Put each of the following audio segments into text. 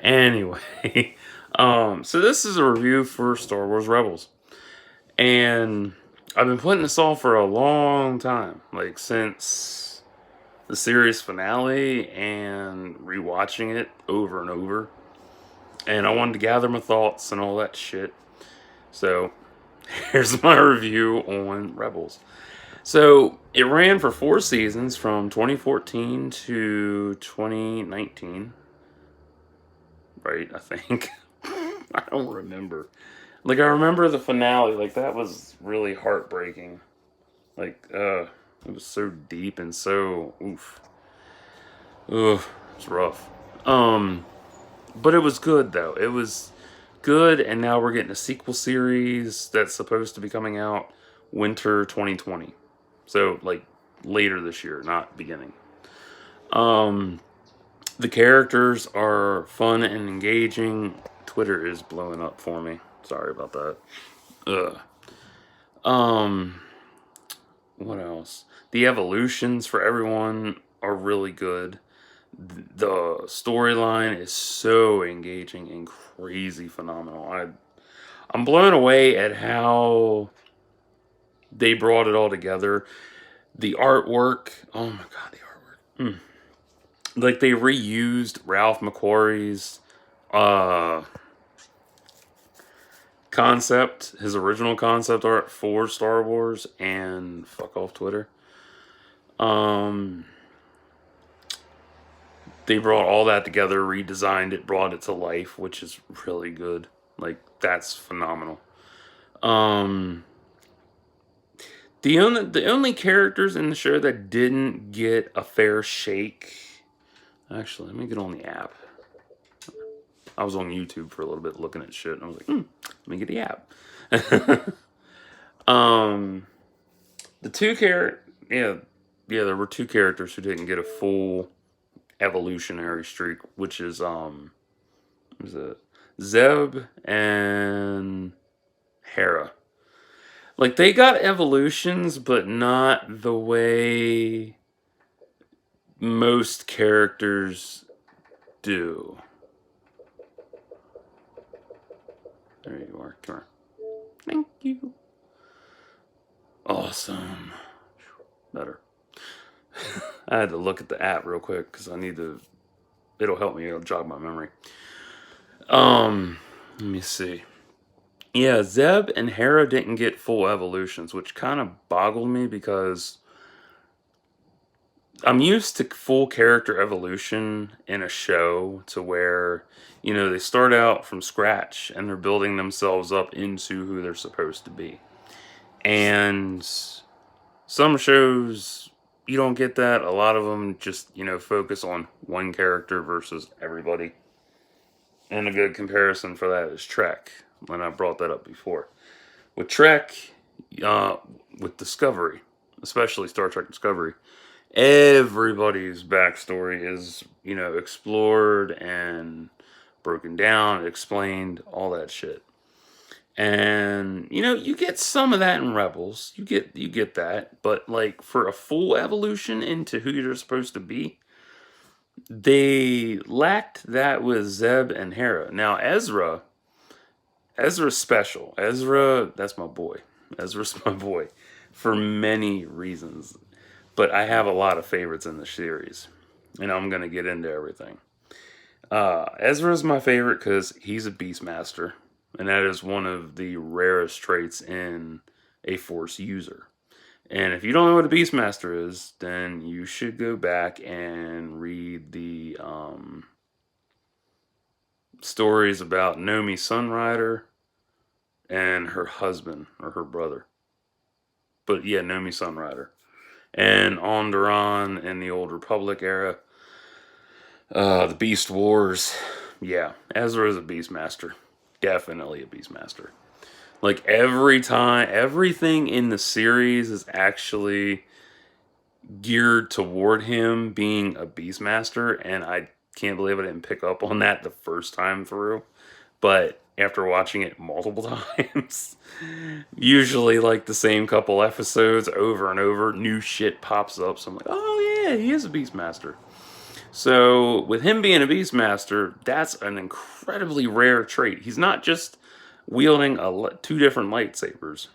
Anyway, so this is a review for Star Wars Rebels, and I've been putting this off for a long time, like since the series finale, and rewatching it over and over. And I wanted to gather my thoughts and all that shit. So here's my review on Rebels. So it ran for 4 seasons from 2014 to 2019, right? I think. I don't remember. Like, I remember the finale. Like, that was really heartbreaking. Like, it was so deep and so oof. Ugh, it's rough. Um, but it was good though. It was good, and now we're getting a sequel series that's supposed to be coming out winter 2020. So like later this year, not beginning. Um, the characters are fun and engaging. Twitter is blowing up for me. Sorry about that. Ugh. Um, what else? The evolutions for everyone are really good. The storyline is so engaging and crazy phenomenal. I'm blown away at how they brought it all together. The artwork, oh my god, the artwork. Like they reused Ralph McQuarrie's uh concept, his original concept art for Star Wars, and fuck off Twitter. Um they brought all that together, redesigned it, brought it to life, which is really good. Like that's phenomenal. Um the only characters in the show that didn't get a fair shake. Actually, let me get on the app. I was on YouTube for a little bit looking at shit, and I was like, let me get the app. um, the two character, yeah, there were two characters who didn't get a full evolutionary streak, which is was it Zeb and Hera. Like they got evolutions, but not the way most characters do. There you are. Come on. Thank you. Awesome. Better. I had to look at the app real quick because I need to. It'll help me. It'll jog my memory. Let me see. Yeah, Zeb and Hera didn't get full evolutions, which kind of boggled me because I'm used to full character evolution in a show to where, they start out from scratch and they're building themselves up into who they're supposed to be. And some shows, you don't get that. A lot of them just, focus on one character versus everybody. And a good comparison for that is Trek, when I brought that up before. With Trek, with Discovery, especially Star Trek Discovery, everybody's backstory is, explored and broken down, explained, all that shit. And you get some of that in Rebels. You get that, but like for a full evolution into who you're supposed to be, they lacked that with Zeb and Hera. Now Ezra's special. Ezra, that's my boy. Ezra's my boy for many reasons. But I have a lot of favorites in the series, and I'm gonna get into everything. Ezra's my favorite because he's a Beastmaster, and that is one of the rarest traits in a Force user. And if you don't know what a Beastmaster is, then you should go back and read the stories about Nomi Sunrider and her husband or her brother. But yeah, Nomi Sunrider. And Onderon in the Old Republic era. The Beast Wars. Yeah, Ezra is a Beastmaster. Definitely a Beastmaster. Like every time, everything in the series is actually geared toward him being a Beastmaster, and I can't believe I didn't pick up on that the first time through. But after watching it multiple times, usually like the same couple episodes over and over, new shit pops up. So I'm like, oh yeah, he is a Beastmaster. So with him being a Beastmaster, that's an incredibly rare trait. He's not just wielding two different lightsabers.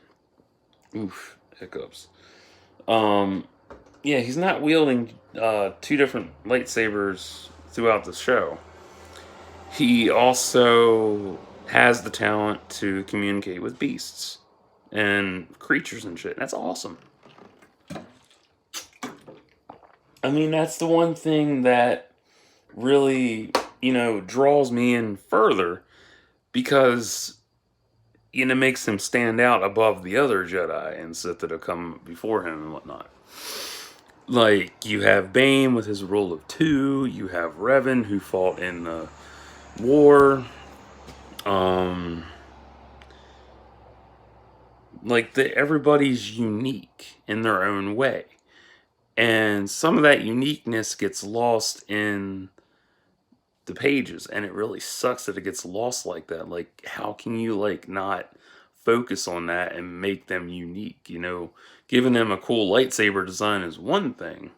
Oof, hiccups. Um, yeah, he's not wielding two different lightsabers throughout the show. He also has the talent to communicate with beasts and creatures and shit. That's awesome. I mean, that's the one thing that really, draws me in further because, makes him stand out above the other Jedi and Sith that have come before him and whatnot. Like, you have Bane with his rule of two, you have Revan who fought in the war. Everybody's unique in their own way. And some of that uniqueness gets lost in the pages, and it really sucks that it gets lost like that. Like, how can you not focus on that and make them unique? Giving them a cool lightsaber design is one thing,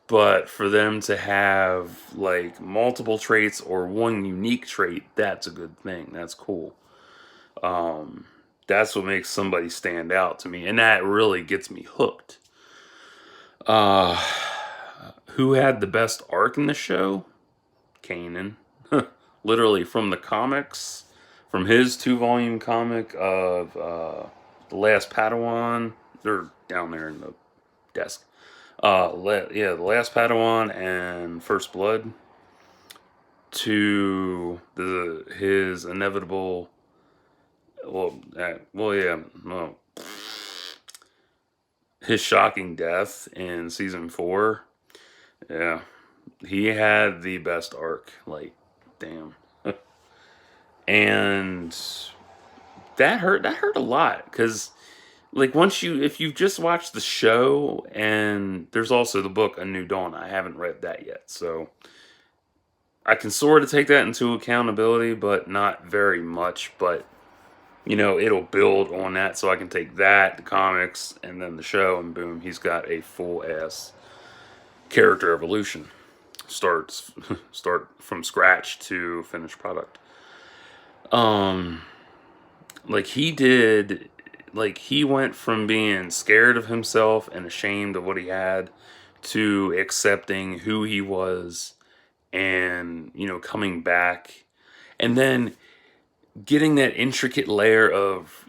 but for them to have multiple traits or one unique trait, that's a good thing. That's cool. That's what makes somebody stand out to me, and that really gets me hooked. Who had the best arc in the show? Kanan. Literally from the comics, from his 2-volume comic of The Last Padawan. They're down there in the desk. The Last Padawan and First Blood, to his inevitable. His shocking death in season 4. Yeah, he had the best arc. Damn. And that hurt a lot, because if you've just watched the show, and there's also the book A New Dawn, I haven't read that yet, so I can sort of take that into accountability, but not very much. But it'll build on that, so I can take that, the comics, and then the show, and boom, he's got a full ass character evolution. Start from scratch to finished product. He went from being scared of himself and ashamed of what he had to accepting who he was, and coming back, and then getting that intricate layer of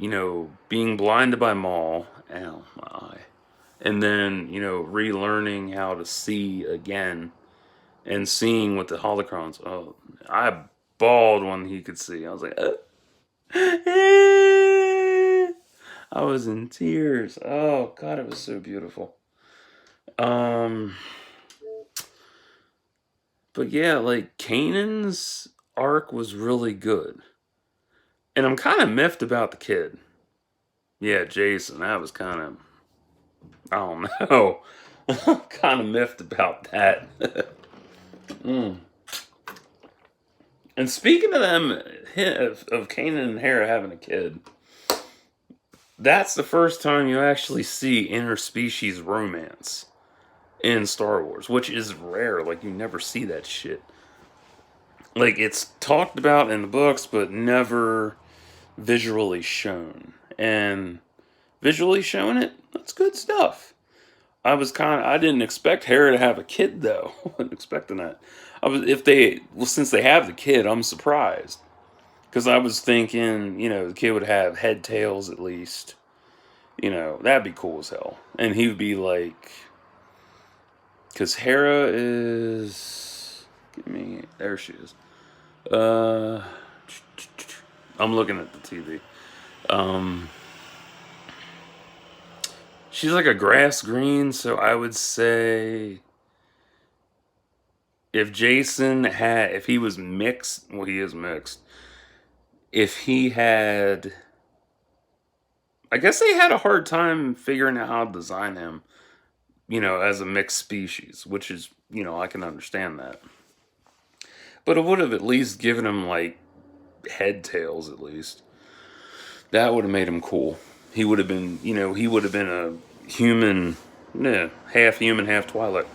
being blinded by Maul, ow, my eye, and then relearning how to see again and seeing with the holocrons. Oh, I bawled when he could see. I was like, I was in tears. Oh God, it was so beautiful. But yeah, Kanan's arc was really good, and I'm kind of miffed about the kid. Yeah, Jason. That was kind of, I don't know. Kind of miffed about that. And speaking of them, of Kanan and Hera having a kid, that's the first time you actually see interspecies romance in Star Wars, which is rare. You never see that shit. It's talked about in the books, but never visually shown. And visually showing it, that's good stuff. I didn't expect Hera to have a kid, though. I wasn't expecting that. Since they have the kid, I'm surprised. Because I was thinking, the kid would have head tails at least. That'd be cool as hell. And he would be because Hera is, there she is. I'm looking at the TV. She's like a grass green, so I would say if he was mixed, well, he is mixed. If he had, I guess they had a hard time figuring out how to design him, as a mixed species, which is, I can understand that. But it would have at least given him, head tails, at least. That would have made him cool. He would have been, a human, half human, half Twi'lek.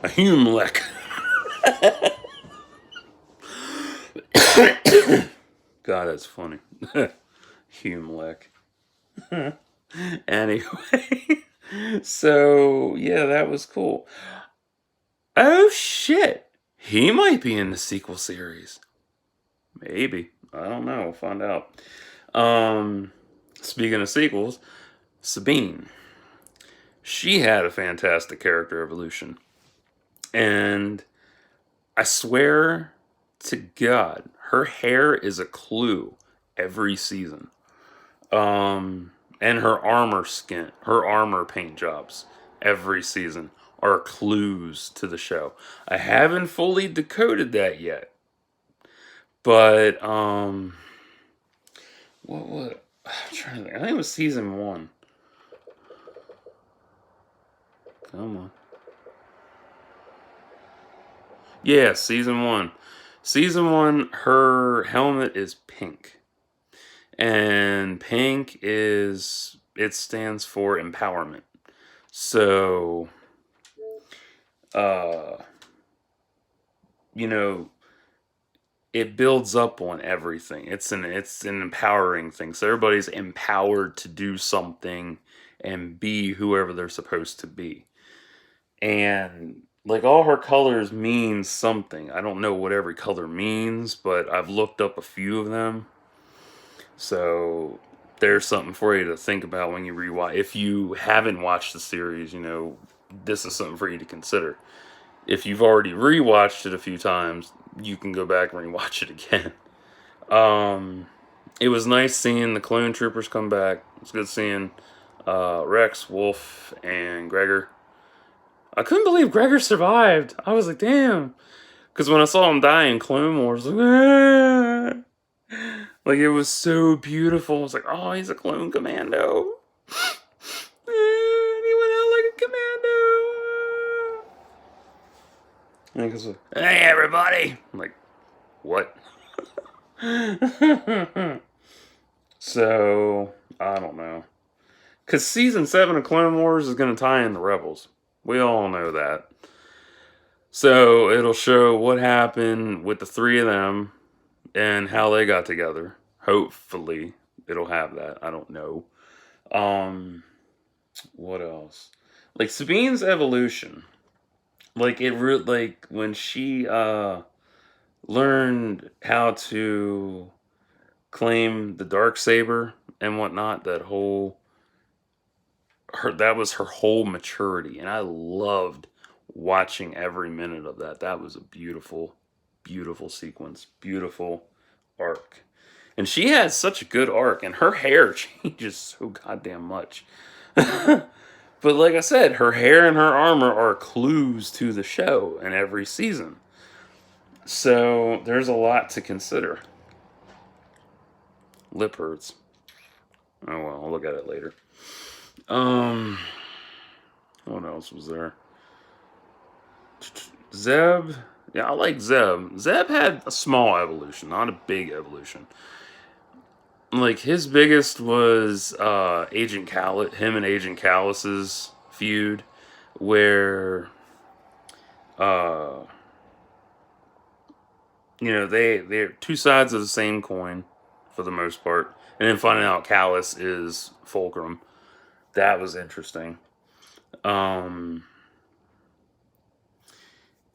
A Humlek. God, that's funny. Humlek. Anyway, so yeah, that was cool. Oh shit, he might be in the sequel series. Maybe, I don't know. We'll find out. Um, Speaking of sequels, Sabine. She had a fantastic character evolution, and I swear to God, her hair is a clue every season. And her armor paint jobs every season are clues to the show. I haven't fully decoded that yet, but what I'm trying to think. I think it was season 1. Come on, yeah, season 1. Season 1, her helmet is pink, and pink is it stands for empowerment. So, uh, you know, it builds up on everything. It's an empowering thing. So everybody's empowered to do something and be whoever they're supposed to be. And like all her colors mean something. I don't know what every color means, but I've looked up a few of them. So there's something for you to think about when you rewatch. If you haven't watched the series, this is something for you to consider. If you've already rewatched it a few times, you can go back and rewatch it again. It was nice seeing the clone troopers come back. It's good seeing Rex, Wolf, and Gregor. I couldn't believe Gregor survived. I was like, damn. Because when I saw him die in Clone Wars, like, ah! Like, it was so beautiful. I was like, oh, he's a clone commando. He went out like a commando. And he goes, hey, everybody. I'm like, what? So, I don't know. Because season 7 of Clone Wars is going to tie in the Rebels. We all know that. So, it'll show what happened with the 3 of them and how they got together. Hopefully, it'll have that. I don't know. What else? Like, Sabine's evolution. Like, like, when she, learned how to claim the dark saber and whatnot, that was her whole maturity, and I loved watching every minute of that. That was a beautiful, beautiful sequence, beautiful arc. And she has such a good arc, and her hair changes so goddamn much. But like I said, her hair and her armor are clues to the show in every season. So there's a lot to consider. Lip hurts. Oh well, I'll look at it later. What else was there? Zeb. Yeah, I like Zeb. Zeb had a small evolution, not a big evolution. Like, his biggest was Agent Callus, him and Agent Callus's feud, where uh they're two sides of the same coin for the most part. And then finding out Callus is Fulcrum. That was interesting. Um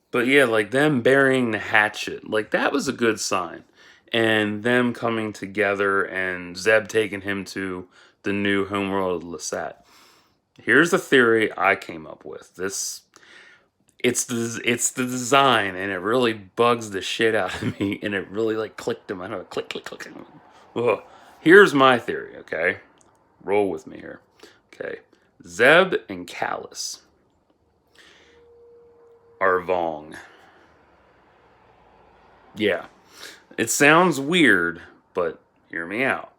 But yeah, like them burying the hatchet, like that was a good sign. And them coming together and Zeb taking him to the new homeworld of Lasat. Here's the theory I came up with. It's the design, and it really bugs the shit out of me, and it really like clicked in my head. Click, click, click. Ugh. Here's my theory, okay? Roll with me here. Okay. Zeb and Callus are Vong. Yeah. It sounds weird, but hear me out.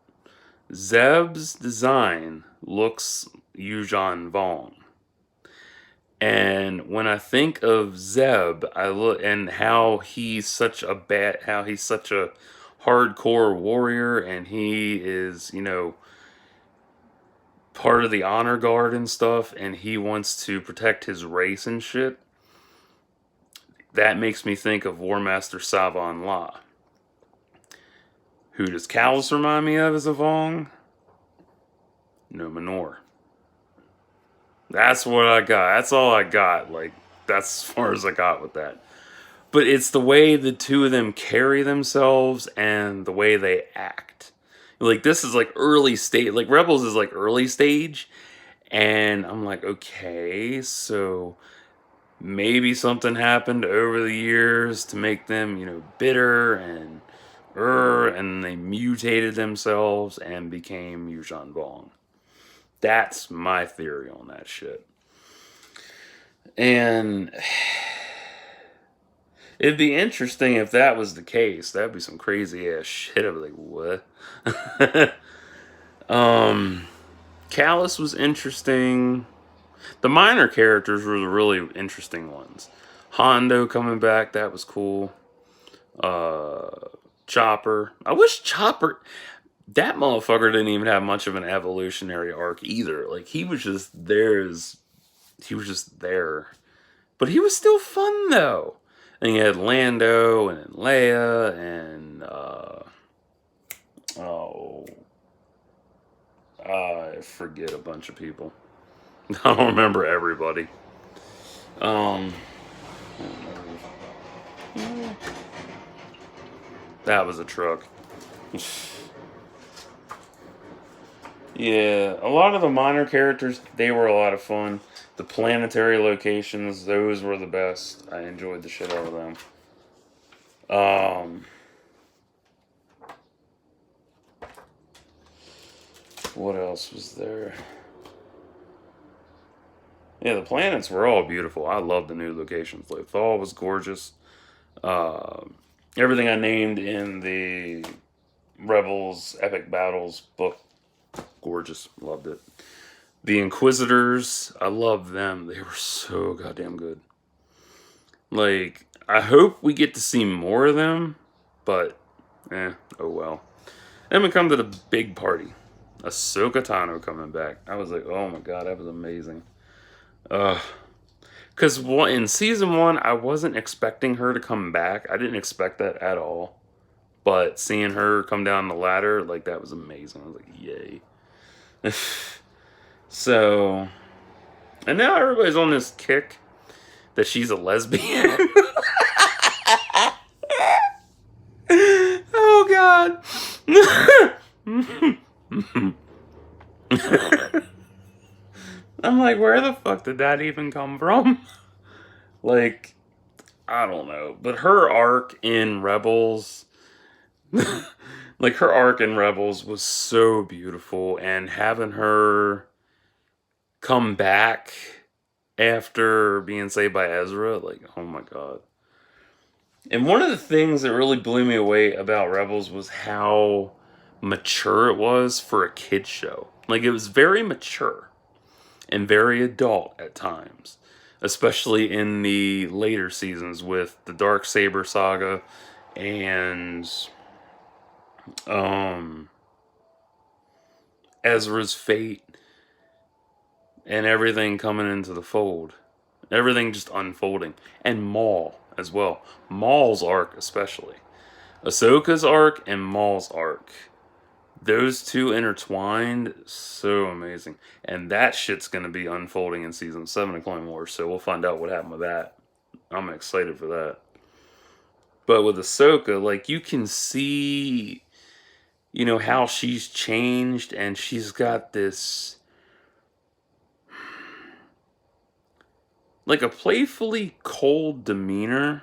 Zeb's design looks Yuuzhan Vong. And when I think of Zeb, I look and how he's such a hardcore warrior, and he is, part of the honor guard and stuff, and he wants to protect his race and shit. that makes me think of War Master Savon La. Who does Callus remind me of as a Vong? No Manor. That's what I got. That's all I got. Like, that's as far as I got with that. But it's the way the two of them carry themselves and the way they act. Like, this is like early stage. Like, Rebels is like early stage. And I'm like, okay, so maybe something happened over the years to make them, bitter and they mutated themselves and became Yuuzhan Vong. That's my theory on that shit. And it'd be interesting if that was the case. That'd be some crazy ass shit. I'd be like, what? Callus was interesting. The minor characters were the really interesting ones. Hondo coming back, that was cool. Chopper. I wish Chopper... That motherfucker didn't even have much of an evolutionary arc either. Like, he was just there. He was just there. But he was still fun, though. And you had Lando and Leia and... I forget a bunch of people. I don't remember everybody. That was a truck. Yeah, a lot of the minor characters, they were a lot of fun. The planetary locations, those were the best. I enjoyed the shit out of them. What else was there? Yeah, the planets were all beautiful. I love the new locations. Lothal was gorgeous. Everything I named in the Rebels Epic Battles book, gorgeous. Loved it. The Inquisitors, I loved them. They were so goddamn good. Like, I hope we get to see more of them, but, oh well. Then we come to the big party. Ahsoka Tano coming back. I was like, oh my god, that was amazing. Because in season 1, I wasn't expecting her to come back. I didn't expect that at all. But seeing her come down the ladder, like, that was amazing. I was like, yay. So, and now everybody's on this kick that she's a lesbian. Oh, God. I'm like, where the fuck did that even come from? Like, I don't know. But her arc in Rebels... like, her arc in Rebels was so beautiful. And having her come back after being saved by Ezra, like, oh my god. And one of the things that really blew me away about Rebels was how mature it was for a kid's show. Like, it was very mature and very adult at times, especially in the later seasons with the Darksaber saga and Ezra's fate and everything coming into the fold. Everything just unfolding. And Maul as well. Maul's arc especially. Ahsoka's arc and Maul's arc. Those two intertwined, so amazing. And that shit's going to be unfolding in Season 7 of Clone Wars, so we'll find out what happened with that. I'm excited for that. But with Ahsoka, like, you can see, how she's changed, and she's got this, like, a playfully cold demeanor.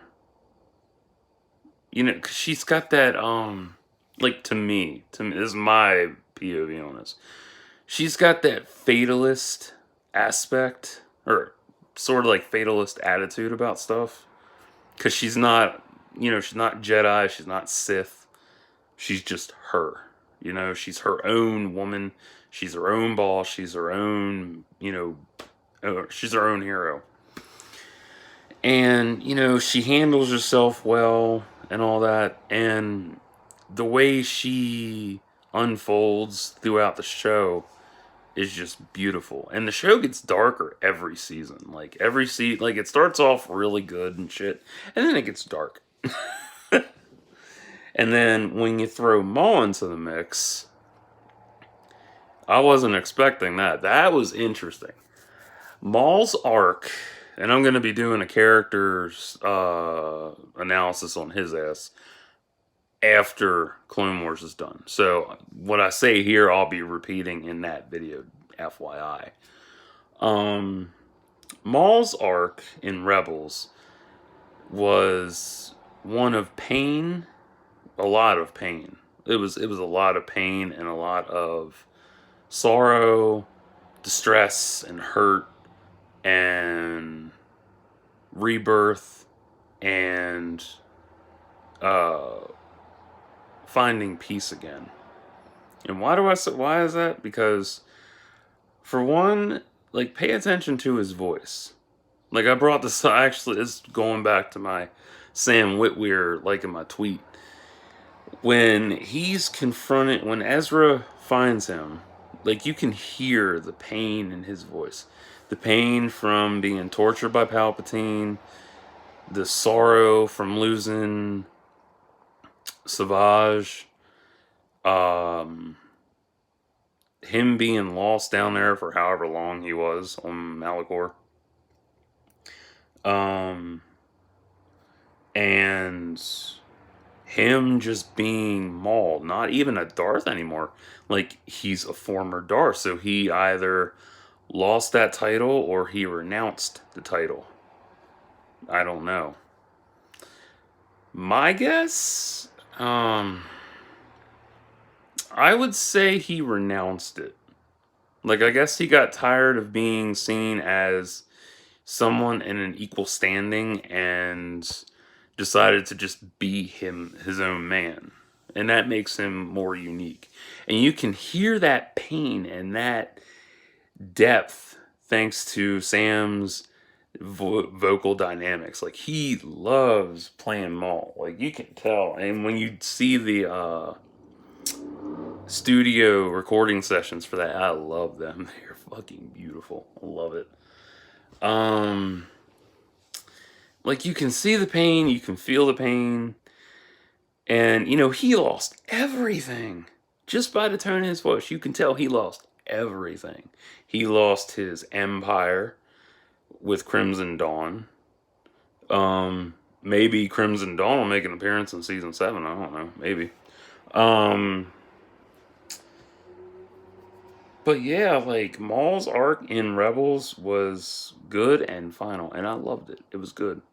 'Cause she's got that, like, to me, this is my POV on this. She's got that fatalist aspect, or sort of like fatalist attitude about stuff. Because she's not, she's not Jedi, she's not Sith. She's just her. She's her own woman. She's her own boss. She's her own, she's her own hero. And, she handles herself well and all that. And the way she unfolds throughout the show is just beautiful. And the show gets darker every season. Like like it starts off really good and shit, and then it gets dark. And then when you throw Maul into the mix, I wasn't expecting that. That was interesting. Maul's arc, and I'm going to be doing a character's analysis on his ass after Clone Wars is done. So what I say here, I'll be repeating in that video, FYI. Maul's arc in Rebels was one of pain, a lot of pain. It was a lot of pain and a lot of sorrow, distress, and hurt, and rebirth, and finding peace again. And why do I say, why is that? Because for one, like, pay attention to his voice. Like, I brought this, actually, it's going back to my Sam Witwer, like, in my tweet. When he's confronted, when Ezra finds him, like, you can hear the pain in his voice. The pain from being tortured by Palpatine, the sorrow from losing Savage, him being lost down there for however long he was on Malachor, and him just being Maul, not even a Darth anymore. Like, he's a former Darth, so he either lost that title or he renounced the title. I don't know. My guess, I would say he renounced it. Like, I guess he got tired of being seen as someone in an equal standing and decided to just be his own man. And that makes him more unique. And you can hear that pain and that depth thanks to Sam's vocal dynamics. Like, he loves playing Maul. Like, you can tell. And when you see the studio recording sessions for that, I love them. They're fucking beautiful. I love it. Like, you can see the pain, you can feel the pain, and, you know, he lost everything. Just by the tone of his voice, you can tell he lost everything. He lost his empire with Crimson Dawn. Maybe Crimson Dawn will make an appearance in season 7, I don't know, maybe. But yeah, like, Maul's arc in Rebels was good and final, and I loved it. It was good.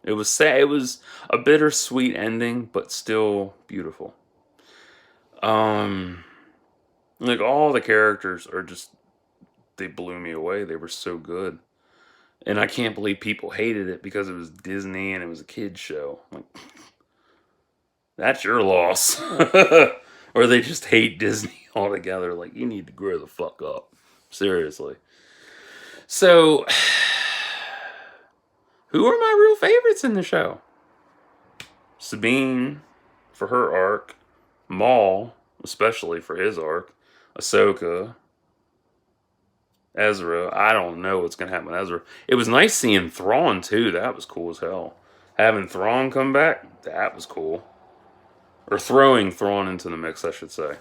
It was sad. It was a bittersweet ending, but still beautiful. Like, all the characters are just, they blew me away. They were so good. And I can't believe people hated it because it was Disney and it was a kid's show. Like, that's your loss. Or they just hate Disney altogether. Like, you need to grow the fuck up. Seriously. So, who are my real favorites in the show? Sabine, for her arc. Maul, especially for his arc. Ahsoka. Ezra. I don't know what's going to happen with Ezra. It was nice seeing Thrawn, too. That was cool as hell. Having Thrawn come back, that was cool. Or throwing Thrawn into the mix, I should say.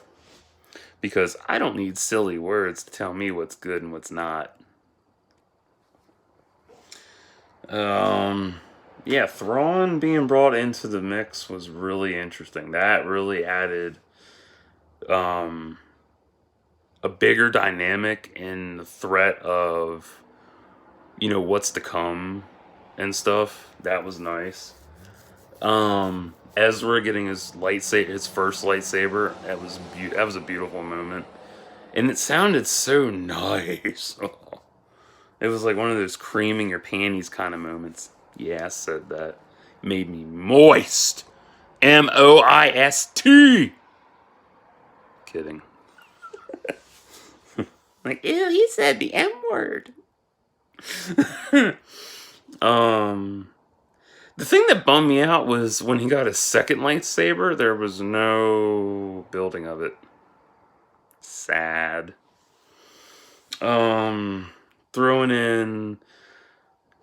Because I don't need silly words to tell me what's good and what's not. Yeah, Thrawn being brought into the mix was really interesting. That really added a bigger dynamic in the threat of, you know, what's to come and stuff. That was nice. Ezra getting his lightsaber, his first lightsaber, that was a beautiful moment, and it sounded so nice. It was like one of those creaming your panties kind of moments. Yeah, I said that. Made me moist. M-O-I-S-T. Kidding. Like, ew, he said the M word. The thing that bummed me out was when he got his second lightsaber, there was no building of it. Sad. Throwing in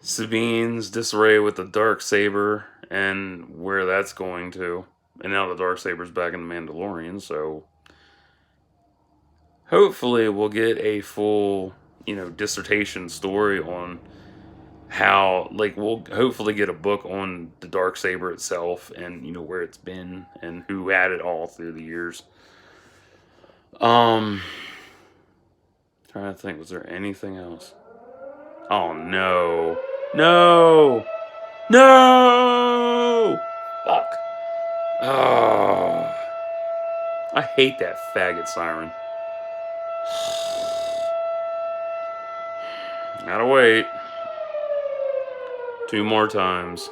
Sabine's disarray with the dark saber and where that's going to, and now the dark saber's back in the Mandalorian, so hopefully we'll get a full, dissertation story on how, like, we'll hopefully get a book on the dark saber itself and where it's been and who had it all through the years. Trying to think, was there anything else? Oh no. No! No! Fuck. Oh. I hate that faggot siren. Gotta wait. 2 more times.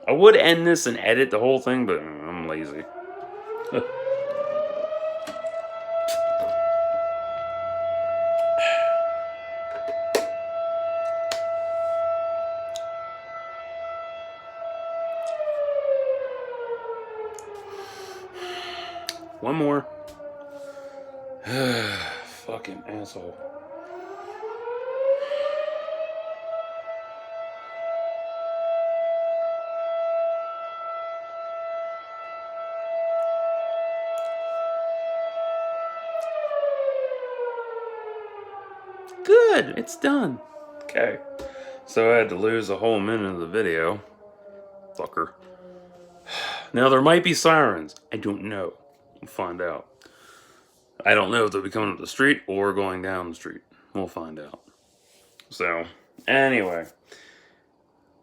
I would end this and edit the whole thing, but I'm lazy. One more. Fucking asshole. Good, it's done. Okay. So I had to lose a whole minute of the video. Fucker. Now there might be sirens. I don't know. We'll find out. I don't know if they'll be coming up the street or going down the street. We'll find out. So, anyway.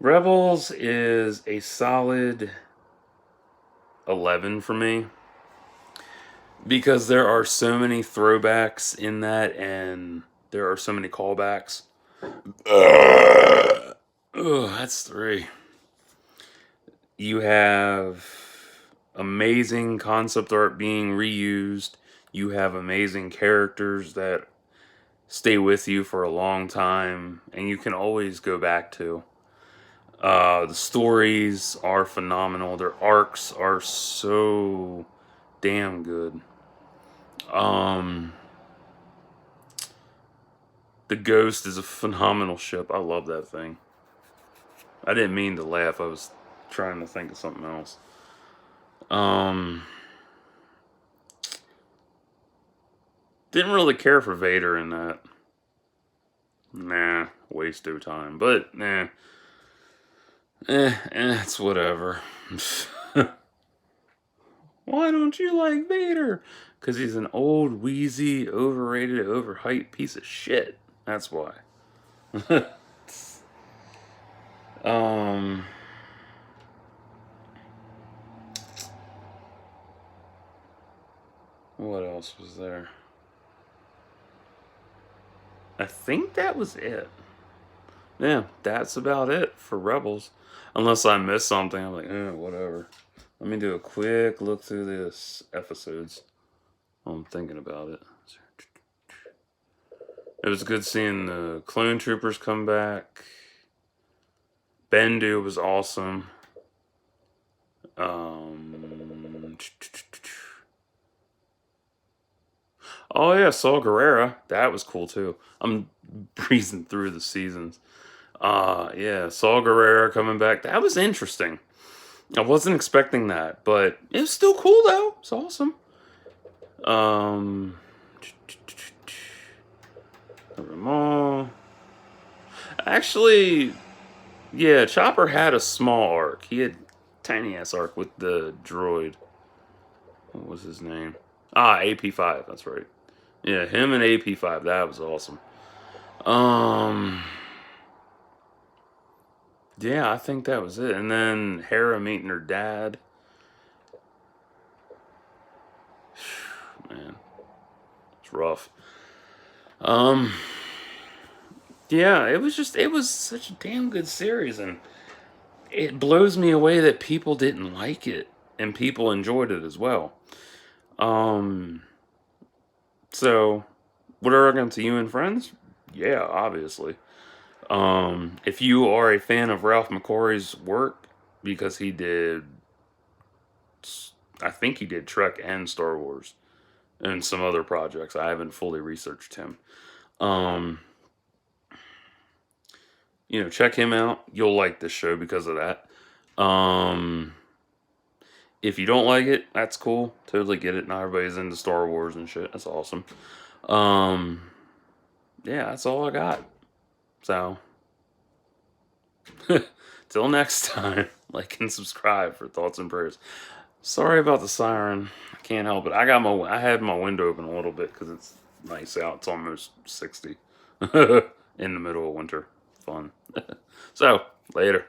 Rebels is a solid 11 for me. Because there are so many throwbacks in that and there are so many callbacks. That's 3. You have amazing concept art being reused. You have amazing characters that stay with you for a long time and you can always go back to. The stories are phenomenal. Their arcs are so damn good. The Ghost is a phenomenal ship. I love that thing. I didn't mean to laugh. I was trying to think of something else. Didn't really care for Vader in that. Nah, waste of time. But, it's whatever. Why don't you like Vader? Because he's an old, wheezy, overrated, overhyped piece of shit. That's why. What else was there? I think that was it. Yeah, that's about it for Rebels. Unless I missed something, I'm like, whatever. Let me do a quick look through this episodes. I'm thinking about it. It was good seeing the clone troopers come back. Bendu was awesome. Oh yeah, Saw Gerrera. That was cool too. I'm breezing through the seasons. Yeah, Saw Gerrera coming back. That was interesting. I wasn't expecting that, but it was still cool though. It's awesome. Actually, yeah, Chopper had a small arc. He had tiny ass arc with the droid. What was his name? AP5. That's right. Yeah, him and AP5. That was awesome. Yeah, I think that was it. And then Hera meeting her dad. Man, it's rough. Yeah, it was such a damn good series, and it blows me away that people didn't like it and people enjoyed it as well. So would I recommend to you and friends? Yeah, obviously. If you are a fan of Ralph McQuarrie's work, because he did, I think he did Trek and Star Wars. and some other projects. I haven't fully researched him. Check him out. You'll like this show because of that. If you don't like it, that's cool. Totally get it. Not everybody's into Star Wars and shit. That's awesome. Yeah, that's all I got. So, till next time, like and subscribe for thoughts and prayers. Sorry about the siren. I can't help it. I had my window open a little bit because it's nice out. It's almost 60 in the middle of winter. Fun. So, later.